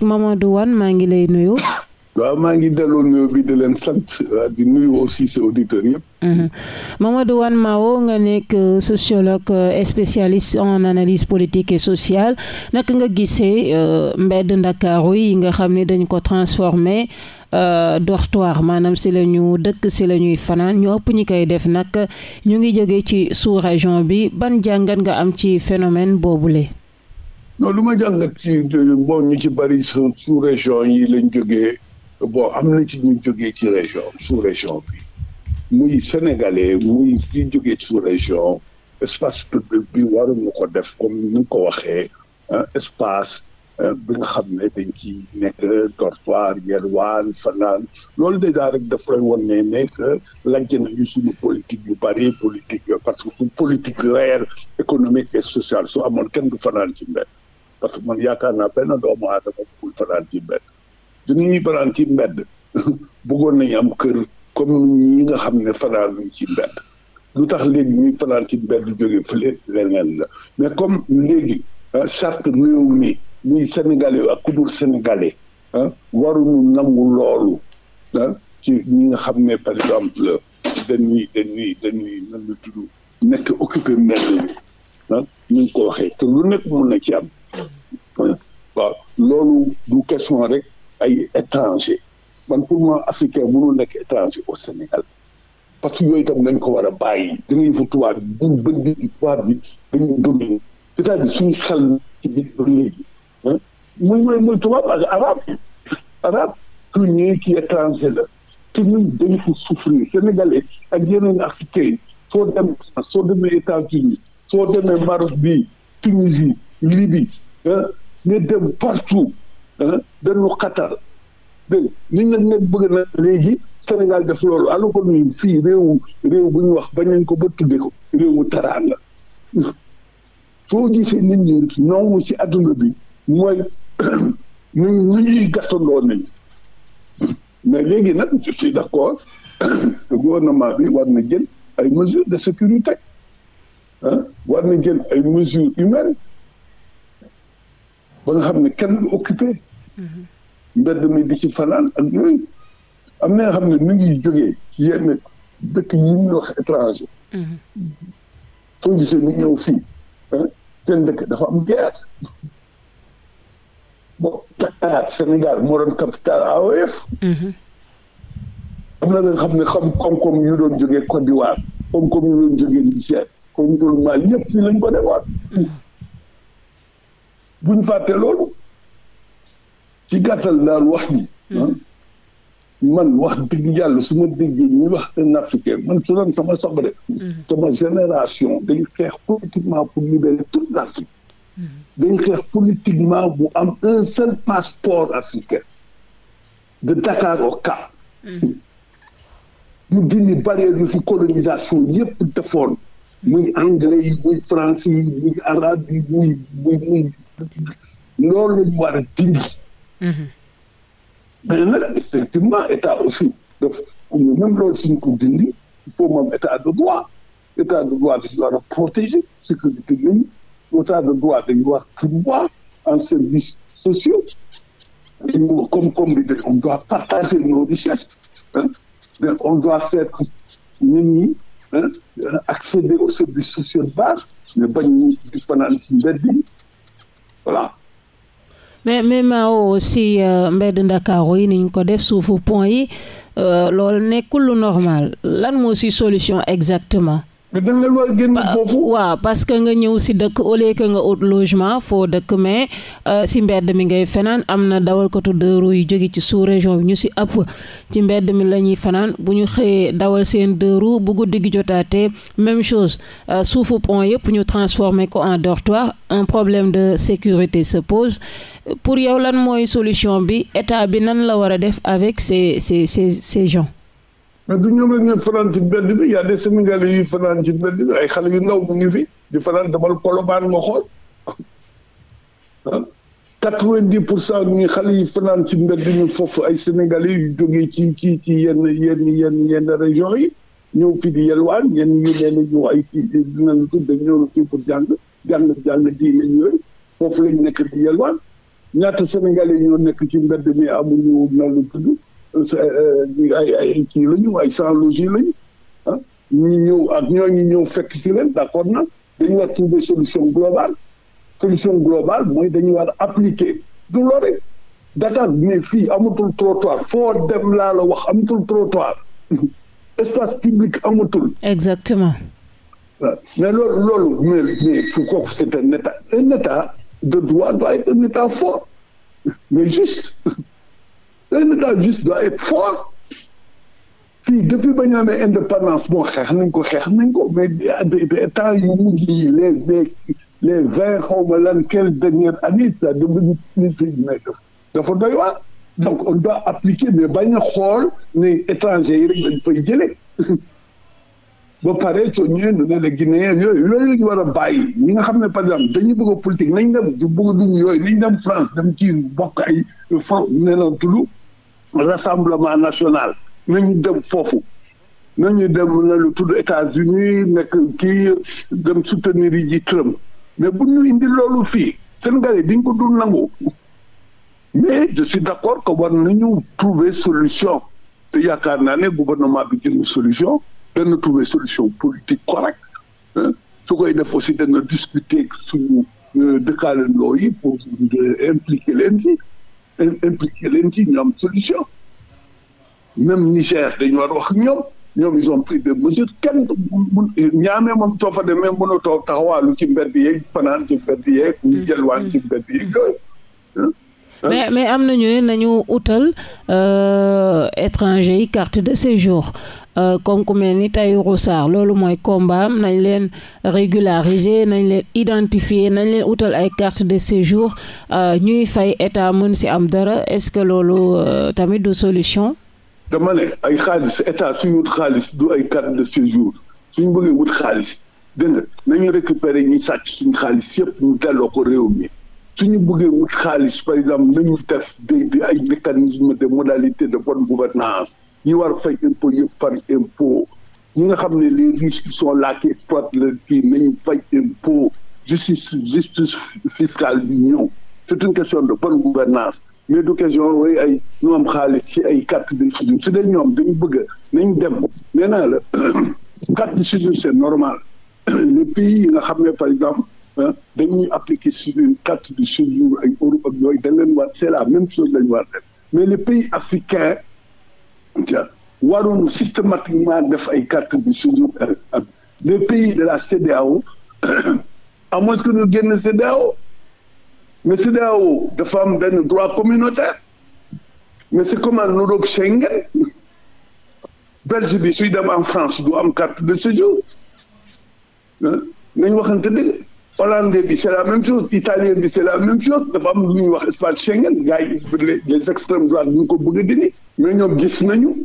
Mamadou Wane maa ngi lay nuyu. waaw maa ngi delloo nuyoo bi di leen sant di nuyu aussi sa auditeurs yëpp. Mamadou Wane Mao nga nekk sociologue spécialiste en analyse politique et sociale naka nga gisee mbedd Ndakaaru yi nga xam ne dañ ko transformé dortoir maanaam si la ñu dëkk si la ñuy fanaan ñu ëpp ñi koy def nag ñu ngi jóge ci sous-région bi ban jàngat nga am ci phénomène boobule. non lu ma jàngat ci bon ñu ci bari sous-région yi lañ jógee bon am na ci ñu jógee ci sous-région bi muy sénégalais muy ci jógee ci sous-région espace public bi waruñu ko def comme ni nga ko waxee espace bi nga xam ne dañ ci nekk dortoir yelwaan fanaan loolu déjà rek daf lay wan ne que lajj nañu suñu politique yu bari politique parce que su politique réelle économique et sociale su amoon kenn du fanaan ci mbedd parce que man yaakaar naa benn doomu aadama bëggul fanaan ci mbedd ñuy fanaan ci mbedd bëggoon nañu am kër comme ñi nga xam ne fanaan nañ ci mbedd lu tax léegi ñuy fanaan ci mbedd jóge fële leneen la mais comme léegi charte réew mi muy sénégalais ak ku dul sénégalais waruñu nangu loolu ci ñi nga xam ne par exemple dañuy nan la tudd nekk occupé mbedd ñu ngi ko waxee te lu nekk mun na ci am waaw loolu du question rek ay étranger man pour moi africain mënul nekk étranger au Sénégal parce que yooyu tam dañ ko war a bàyyi da ngay fa tubaab bi buñ bëgg tubaab bi dañu dominer c'est-à-dire suñu xel ci biir ba léegi muy tubaab ak arabe ku ñëwee ci étranger la te ñun dañu ko souffrir sénégalais ak yeneen africain soo demee États-Unis soo demee Maroc bi Tunisie Libye nga dem partout dañu xatal dégg ni nga nekk bëgg na léegi Sénégal def loolu alors que ñun fii réew bu ñu wax bañ nañ ko ba tudde ko réewu teraanga soo gisee nit ñi noonu ci adduna bi mooy nu ñuy gàttandoo nañu mais léegi nag je suis d'accord le gouvernement bi war na jël ay mesures de sécurité war na jël ay mesures humaines ba nga xam ne kenn du occupé mbedd mi di ci fanaan ak yooyu am na nga xam ne mi ngi jógee ci yenn dëkk yi ñuy wax étranger soo gisee ni ñëw fii seen dëkk dafa am guerre bon Dakar Sénégal moo doon capital AOF am na nga xam ne koom-koom yu doon jógee Côte d'Ivoire koom-koom yu doon jógee Niger koom-koom Mali yëpp fii lañ ko defaat buñ fàtte loolu ci gàttal daal wax ji man wax dëgg yàlla su ma déggee ñuy wax un africain man su doon sama soxla de sama génération dañu xeex politiquement pour libérer toute l'Afrique dañu xeex politiquement bu am un seul passeport africain de Dakar au Cap mu dindi barrière yu fi colonisation yëpp defoon muy anglais yi muy français yi muy arabe yi muy loolu lañu war a dindi mais nag effectivement état aussi daf même loolu suñ ko dindi il faut moom état de droit dañu war a protéger sécurité nañu état de droit dañu war pourvoir en services sociaux comme bi on doit partager nos richesses on doit faire que nit ñi accéder aux services sociaux de base mais bañ di fanaan ci mbedd yi voilà. mais Mao aussi mbedd Ndakaaru yi niñ ko def suufu pont yi loolu nekkul lu normal lan moo ci solution exactement. mais dañ leen war a génn foofu. waaw parce que nga ñëw si dëkk au lieu que nga ut logement foo dëkk mais si mbedd mi ngay fanaan am na dawalkatu deux roues yu jóge ci sous-région bi ñu si ëpp ci mbedd mi la ñuy fanaan bu ñu xëyee dawal seen deux roues bu guddi gi jotaatee même chose suufu pont yëpp ñu transformer ko en dortoir un problème de sécurité se pose pour yow lan mooy solution bi état bi nan la war a def avec ces gens. mais du ñoom rek ñooy fanaan ci mbedd bi y a des Sénégalais yuy fanaan ci mbedd bi ay xale yu ndaw mu ngi fi di fanaan demal Colobane nga xool 90% ñi xale yi fanaan ci mbedd ñu foofu ay Sénégalais yu jógee ci yenn régions yi ñëw fi di yelwaan ñenn ñu leen ñu ay kii dinañ tudd ñëw fii pour jàng diine yooyu foofu lañ nekk di yelwaan ñaata Sénégalais ñoo nekk ci mbedd mi amuñu na lu tudd ay kii lañu ay sans logis lañu ah ñu ñëw ak ñooñu ñëw fekk ci leen d'accord na dañu war trouver solution globale mooy dañu war appliquer du loolu Dakar mais fii amatul trottoir foo dem laa la wax amatul trottoir espace public amatul. exactement. waaw mais loolu mais fu kooku c'est un état de droit doit être un état fort mais juste un état juste doit être fort fii depuis ba ñu amee indépendance bon xeex nañ ko mais temps yu mujj yi les 20 xaw ma lan 15 dernières années ça devenu dafa doy waar donc on doit appliquer mais bañ a xool ne étranger yi rek dañ fay jëlee ba pare soo ñëwee ne la Guinéen yooyu la ñu war a bàyyi ñi nga xam ne par exemple dañuy bëgg a politique nañ dem du bëgg a dugg yooyu nañ dem France dem ci bokk ay nee na tudd rassemblement national nañu dem foofu nañu dem na lu tudd États-Unis nekk kii dem soutenir yi ji Trump mais bu ñu indi loolu fii Sénégalais diñ ko dul nangu mais je suis d'accord que war nañu trouver solution te yaakaar naa ne gouvernement bi jël solution dana trouver solution politique correcte su koy def aussi dana discuter suñu dëkkaalandoo yi pour impliquer leen ci ñoom solution même Niger dañu war wax ñoom ils ont pris des mesures kenn ñaamee moom soo fa demee mënatoo taxawaalu ci mbedd yeeg fanaan ci mbedd yeeg ñu jëlwaan ci mbedd yeeg yooyu mais am nañu ne nañu utal étranger yi carte de séjour comme ku mel ni Tahirou Sarr loolu mooy combat am nañ leen régulariser nañ leen identifier nañ leen utal ay carte de séjour ñuy fay état mën si am dara est-ce que loolu tamit du solution. dama ne ay xaalis état suñu wut xaalis du ay carte de séjour suñu bëggee wut xaalis dégg nga nañu récupérer ñi sàcc suñu xaalis yëpp ñu delloo ko réew mi. suñu bëggee wut xaalis par exemple nañu def ay mécanisme de modalité de bonne gouvernance ñi war fay impôt yëpp far impôt ñi nga xam ne les riches qui sont là qui exploitent leur kii nañu fay impôt justice fiscale bi ñëw c'est une question de bonne gouvernance mais du question way ay ñu am xaalis ci ay carte de séjour su dee ñoom dañu bëgg nañ dem nee naa la carte de séjour c'est normal les pays yi nga xam ne par exemple dañuy appliquer sur une carte de séjour ay Europe ak yooyu dañ leen war c'est la même chose lañu war def mais les pays africains waroon systématiquement def ay carte de séjour ak les pays de la CEDEAO à moins que ñu génn CEDEAO mais CEDEAO dafa am benn droit communautaire mais c'est comme en Europe Schengen Belge bi suy dem en France du am carte de séjour nañ waxante dëgg Hollandais bi c'est la même chose Italien bi c'est la même chose dafa am lu ñuy wax espace Schengen gars yi les extrêmes droites ñu ko bëgg a dindi mais ñoom gis nañ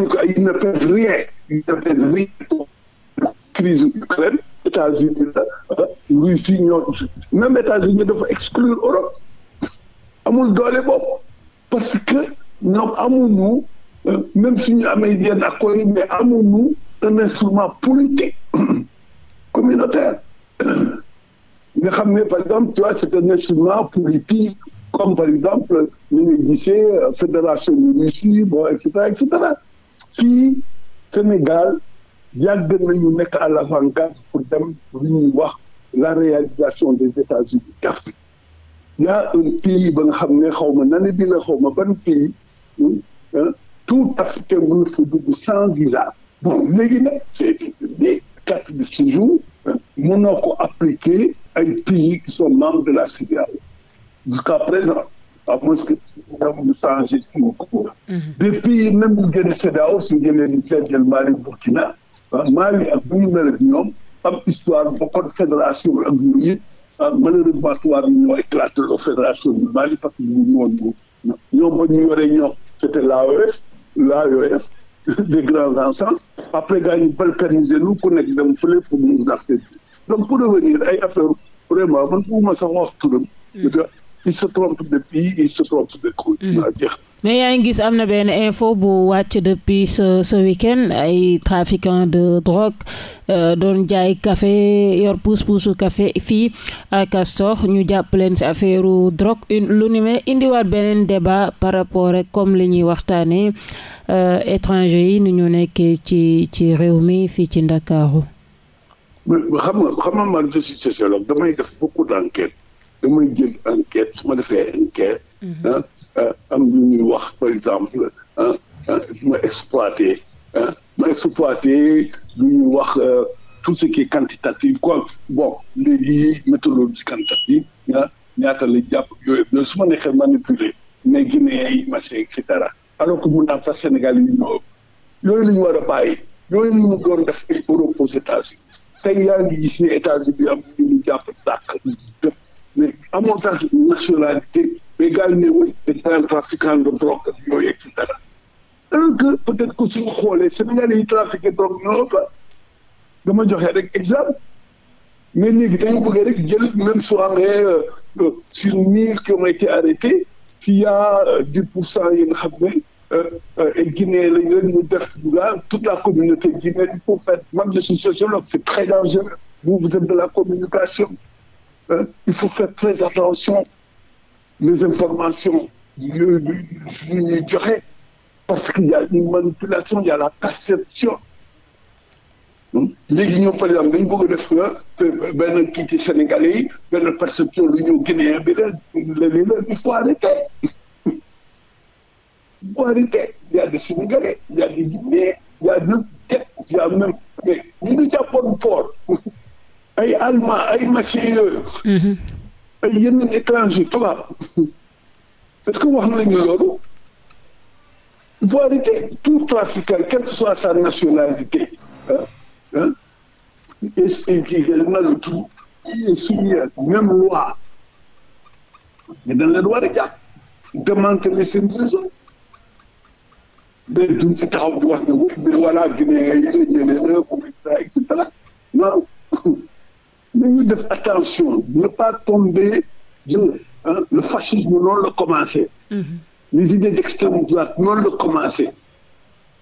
ko ay ils ne peuvent rien crise Ukraine États-Unis la Russie ñoo même États-Unis dafa exclure Europe amul doole boobu parce que ñoom amuñu même suñu amee yenn accords yi mais amuñu un instrument politique communautaire nga xam ne par exemple tu vois c'est un instrument politique comme par exemple ni nga gisee fédération de Russie bon et cetera fii Sénégal yàgg nañu nekk à l'avant-garde pour dem lu ñuy wax la réalisation des États-Unis d'Afrique il y a un pays ba nga xam ne xaw ma nane bi la xaw ma ban pays tout Africain mën na fa dugg sans visa bon léegi nag c'est des cartes de séjour mënoo ko appliquer ay pays qui sont membres de la CEDEAO jusqu'à présent à moins que ñu changé des pays même ñu génn CEDEAO suñu génnee ni seddel Mali Burkina Mali ak bu ñu mel ak ñoom am histoire bokkoon fédération ak yooyu malheureusement tubaab yi ñoo éclaté la fédération du Mali parce que ñu ñoom ba ñu yoree ñoom c'était l'AOF des grands ensembles après gars ñu balkaniser nu ku nekk dem fële pour ñu affaire donc pour revenir ay affaire vraiment man bugguma sax wax turam il se trompe de pays il se trompe de continent jeex mais yaa ngi gis am na benn info bu wàcc depuis ce week-end ay trafiquants de drogue doon jaay café yor puus-puusu café fii à Castor ñu jàpp leen ci affaire drogue lu ni mel indiwaat beneen débat par rapport rek comme li ñuy waxtaanee étranger yi ni ñu nekkee ci réew mi fii ci Ndakaaru. xam nga man je suis sociologue damay def beaucoup d'enquêtes damay jël enquête su ma defee enquête. am lu ñuy wax par exemple ma exploité lu ñuy wax tout ce qui est quantitatif quoi bon léegi méthodologie quantitative ñaata la jàpp yooyu mais su ma neexee manipuler mais Guinée yi machin et cetera alors que mun naa sax Sénégal yi ñoo yooyu la ñu war a bàyyi yooyu la ñu doon def ay Europe aux États-Unis tey yaa ngi gis ne États-Unis am ñu jàpp sàq mais amoon sax nationalité mais gars yi ne oui des grands trafiquants de drogue yooyu et cetera alors que peut-être que suñu xoolee Sénégalais yi trafiqué drogue ñoo ëpp dama joxe rek exemple mais léegi dañu bëgg rek jël même su amee sur 1000 qui ont été arrêtés s'il y a 10% yi nga xam ne Guinée lañu leen ñu def toute la communauté guinéenne il faut faire man je suis sociologue c'est très dangereux vous êtes de la communication il faut faire très attention les informations yu ñuy joxe parce qu'il y a une manipulation il y a la perception léegi ñoom par exemple dañu bëgg a def benn kii ci Sénégalais yi benn perception lu ñu Guinéen bi il faut arrêter il faut arrêter il y a des Sénégalais il y a des Guinéens il y a même mais ñu ngi jàppoon port ay Allemand ay Machien yooyu ay yeneen étranger tubaab est-ce que wax nañu loolu il faut arrêter tout trafiquant quelle que soit sa nationalité et na le tout est soumis à la même loi mais dañ leen war a jàpp démanteler seen réseau mais duñ ci taxaw di wax ne mais voilà Guinée yi la jëlee la et cetera non nañu def attention ne pas tomber le fascisme noonu la commencé les idées d'extrême droite noonu la commencé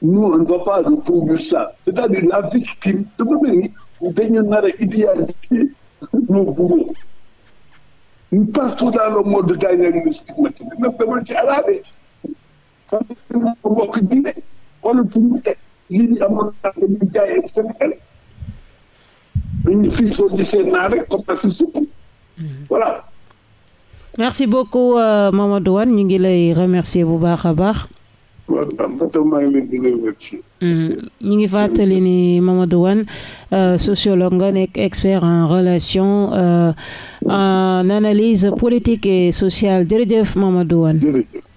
nous on ne doit pas reproduire ça c'est-à-dire la victime dafa mel ni dañu nar a idéaliser nos bourreaux partout dans le monde gars yi nañu stigmatiser même dama ci arabe bokk diine wala fu mu teg lii di amoon naa dañuy jaayee Sénégal dañu fii soo gisee naa rek comme ça c'est surtout voilà. merci beaucoup Mamadou Wane ñu ngi lay remercier bu baax a baax. ñu ngi fàttali ni Mamadou Wane sociologue nga nekk expert en relation en analyse politique et sociale jërëjëf Mamadou Wane.